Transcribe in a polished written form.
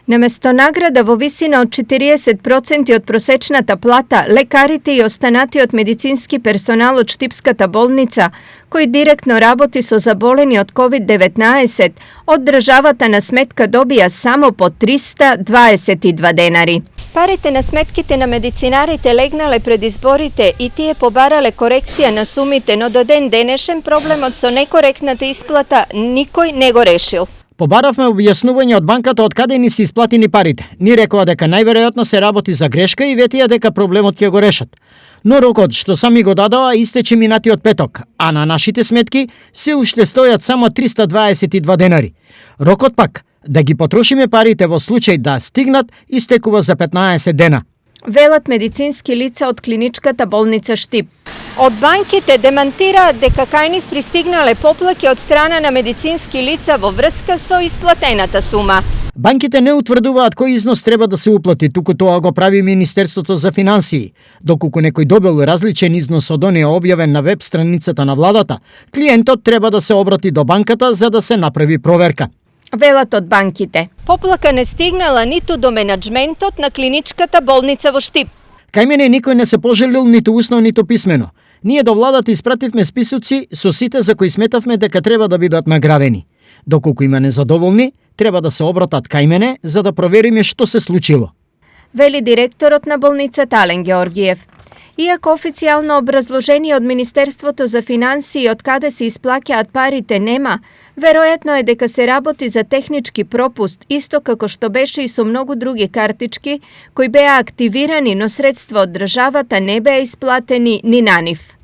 Наместо награда во висина од 40% од просечната плата, лекарите и останатиот медицински персонал од Штипската болница, кој директно работи со заболени од COVID-19, од државата на сметка добија само по 322 денари. Парите на сметките на медицинарите легнале пред изборите и тие побарале корекција на сумите, но до ден денешен проблемот со некоректната исплата никој не го решил. Побаравме објаснување од банката од каде ни се исплатени парите. Ни рекоа дека најверојатно се работи за грешка и ветија дека проблемот ќе го решат. Но рокот што сами го дадоа истече минатиот петок, а на нашите сметки се уште стојат само 322 денари. Рокот пак да ги потрошиме парите во случај да стигнат истекува за 15 дена. Велат медицински лица од клиничката болница Штип. Од банките демантираат дека кај нив пристигнале поплаки од страна на медицински лица во врска со исплатената сума. Банките не утврдуваат кој износ треба да се уплати, туку тоа го прави Министерството за финансии. Доколку некој добил различен износ од оние објавен на веб страницата на владата, клиентот треба да се обрати до банката за да се направи проверка. Велат од банките. Поплака не стигнала ниту до менаџментот на клиничката болница во Штип. Кај мене никој не се пожалил ниту усно, ниту писмено. Ние до владата испративме списоци со сите за кои сметавме дека треба да бидат наградени. Доколку има незадоволни, треба да се обратат кај мене за да провериме што се случило. Вели директорот на болницата Ален Георгиев. Иако официјално образложение од Министерството за финансии од каде се исплаќаат парите нема, веројатно е дека се работи за технички пропуст, исто како што беше и со многу други картички кои беа активирани, но средства од државата не беа исплатени ни на нив.